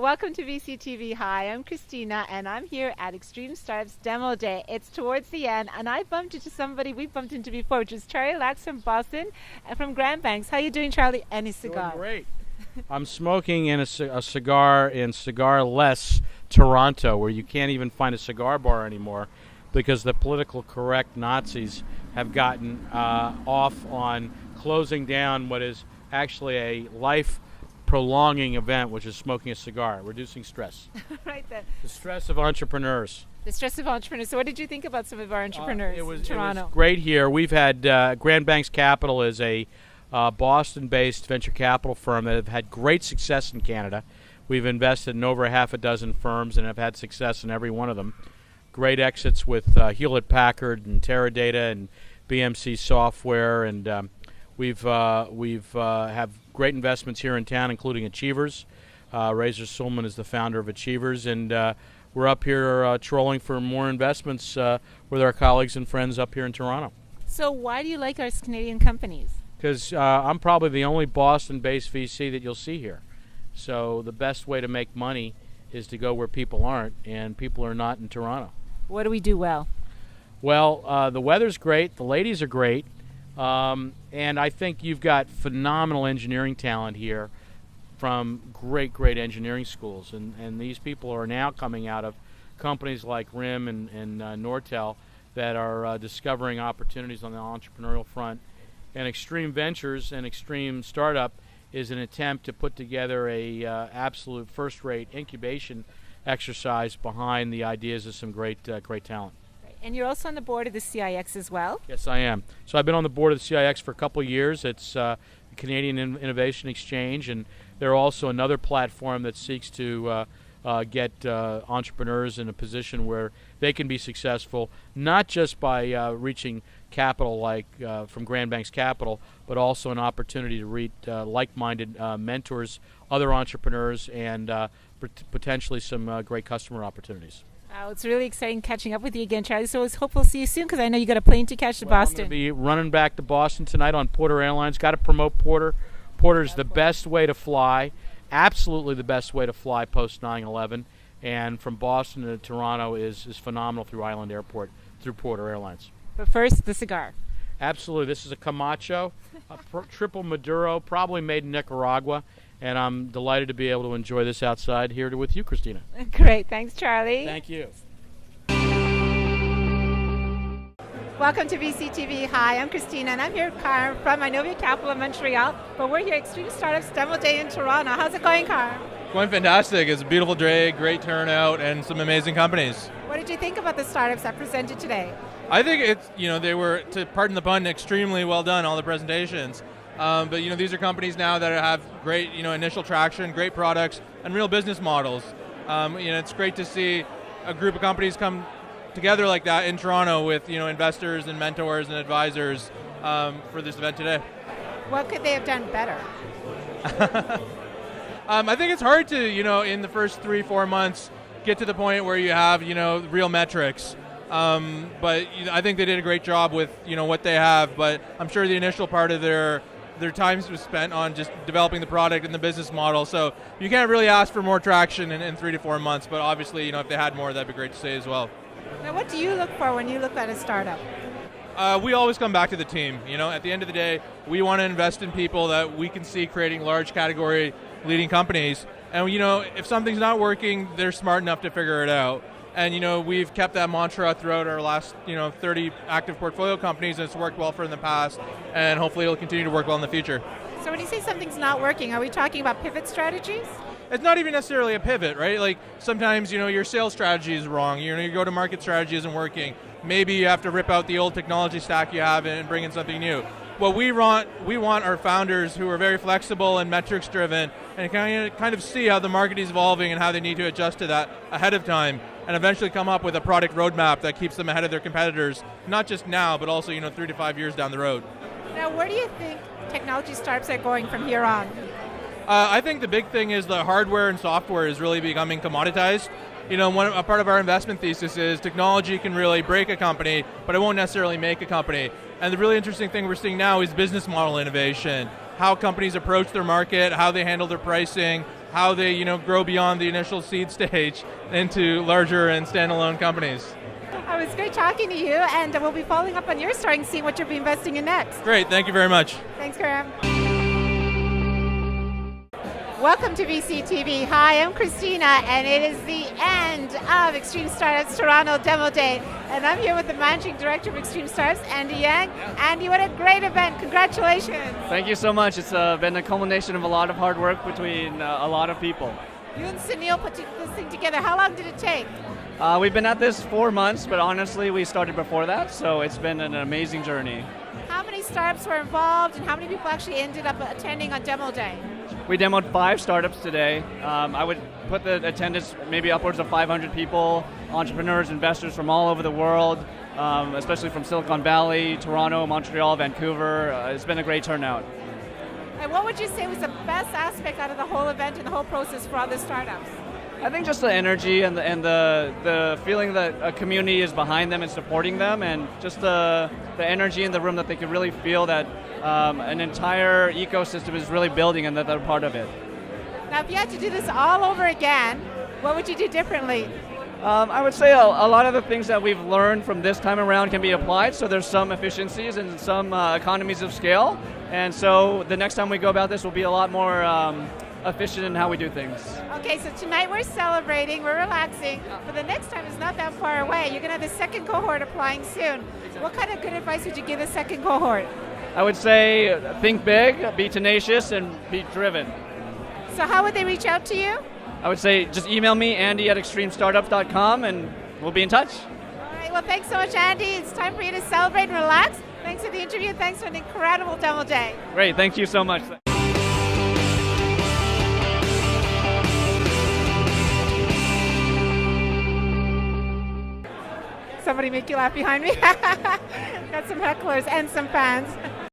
Welcome to VCTV. Hi, I'm Christina, and I'm here at Extreme Startups Demo Day. It's towards the end, and I bumped into somebody we bumped into before, which is Charlie Lax from Boston and from Grand Banks. How you doing, Charlie? And his cigar. Doing great. I'm smoking in a cigar in cigar-less Toronto, where you can't even find a cigar bar anymore because the political correct Nazis have gotten off on closing down what is actually a life-prolonging event, which is smoking a cigar, reducing stress. Right then. The stress of entrepreneurs. The stress of entrepreneurs. So what did you think about some of our entrepreneurs in Toronto? It was great here. We've had Grand Banks Capital is a Boston-based venture capital firm that have had great success in Canada. We've invested in over half a dozen firms and have had success in every one of them. Great exits with Hewlett-Packard and Teradata and BMC Software, and we've have great investments here in town, including Achievers. Razor Sulman is the founder of Achievers, and we're up here trolling for more investments with our colleagues and friends up here in Toronto. So why do you like our Canadian companies? Because I'm probably the only Boston-based VC that you'll see here. So the best way to make money is to go where people aren't, and people are not in Toronto. What do we do well? Well, the weather's great, the ladies are great, and I think you've got phenomenal engineering talent here from great engineering schools. And these people are now coming out of companies like RIM and Nortel that are discovering opportunities on the entrepreneurial front. And Extreme Ventures and Extreme Startup is an attempt to put together a absolute first-rate incubation exercise behind the ideas of some great talent. And you're also on the board of the CIX as well? Yes, I am. So I've been on the board of the CIX for a couple of years. It's the Canadian Innovation Exchange, and they're also another platform that seeks to get entrepreneurs in a position where they can be successful, not just by reaching capital like from Grand Banks Capital, but also an opportunity to reach like-minded mentors, other entrepreneurs, and potentially some great customer opportunities. Oh, it's really exciting catching up with you again, Charlie. So I hope we'll see you soon, because I know you got a plane to catch to Boston. I'm going to be running back to Boston tonight on Porter Airlines. Got to promote Porter. Porter's the best way to fly, absolutely the best way to fly post 9/11. And from Boston to Toronto is phenomenal through Island Airport, through Porter Airlines. But first, the cigar. Absolutely. This is a Camacho, a triple Maduro, probably made in Nicaragua. And I'm delighted to be able to enjoy this outside here with you, Christina. Great. Thanks, Charlie. Thank you. Welcome to VCTV. Hi, I'm Christina, and I'm here with Karam from iNovia Capital in Montreal. But we're here at Extreme Startups Demo Day in Toronto. How's it going, Karam? Going fantastic. It's a beautiful day, great turnout, and some amazing companies. What did you think about the startups that presented today? I think it's, they were, to pardon the pun, extremely well done, all the presentations. But these are companies now that have great initial traction, great products, and real business models. It's great to see a group of companies come together like that in Toronto with investors and mentors and advisors for this event today. What could they have done better? I think it's hard to in the first 3-4 months get to the point where you have real metrics. But I think they did a great job with what they have. But I'm sure the initial part of their time was spent on just developing the product and the business model. So you can't really ask for more traction in 3 to 4 months. But obviously, if they had more, that'd be great to see as well. Now, what do you look for when you look at a startup? We always come back to the team. At the end of the day, we want to invest in people that we can see creating large category leading companies. And if something's not working, they're smart enough to figure it out. And we've kept that mantra throughout our last 30 active portfolio companies, and it's worked well for in the past, and hopefully it'll continue to work well in the future. So when you say something's not working, are we talking about pivot strategies? It's not even necessarily a pivot, right? Like sometimes your sales strategy is wrong. Your go-to-market strategy isn't working. Maybe you have to rip out the old technology stack you have and bring in something new. What we want our founders who are very flexible and metrics driven and kind of see how the market is evolving and how they need to adjust to that ahead of time, and eventually come up with a product roadmap that keeps them ahead of their competitors, not just now, but also 3 to 5 years down the road. Now, where do you think technology startups are going from here on? I think the big thing is the hardware and software is really becoming commoditized. A part of our investment thesis is technology can really break a company, but it won't necessarily make a company. And the really interesting thing we're seeing now is business model innovation. How companies approach their market, how they handle their pricing, how they grow beyond the initial seed stage into larger and standalone companies. It was great talking to you, and we'll be following up on your story and seeing what you'll be investing in next. Great, thank you very much. Thanks, Karam. Welcome to VCTV. Hi, I'm Christina, and it is the end of Extreme Startups Toronto Demo Day. And I'm here with the Managing Director of Extreme Startups, Andy Yang. Andy, what a great event. Congratulations. Thank you so much. It's been a culmination of a lot of hard work between a lot of people. You and Sunil put this thing together. How long did it take? We've been at this 4 months, but honestly, we started before that, so it's been an amazing journey. How many startups were involved, and how many people actually ended up attending on Demo Day? We demoed 5 startups today. I would put the attendance maybe upwards of 500 people, entrepreneurs, investors from all over the world, especially from Silicon Valley, Toronto, Montreal, Vancouver. It's been a great turnout. And what would you say was the best aspect out of the whole event and the whole process for all the startups? I think just the energy and the feeling that a community is behind them and supporting them, and just the energy in the room that they could really feel that an entire ecosystem is really building and that they're part of it. Now, if you had to do this all over again, what would you do differently? I would say a lot of the things that we've learned from this time around can be applied, so there's some efficiencies and some economies of scale, and so the next time we go about this will be a lot more efficient in how we do things. Okay, so tonight we're celebrating, we're relaxing, but the next time is not that far away. You're going to have the second cohort applying soon. What kind of good advice would you give the second cohort? I would say think big, be tenacious, and be driven. So how would they reach out to you? I would say just email me, Andy@extremestartups.com, and we'll be in touch. All right, well, thanks so much, Andy. It's time for you to celebrate and relax. Thanks for the interview. Thanks for an incredible demo day. Great, thank you so much. Somebody make you laugh behind me? Got some hecklers and some fans.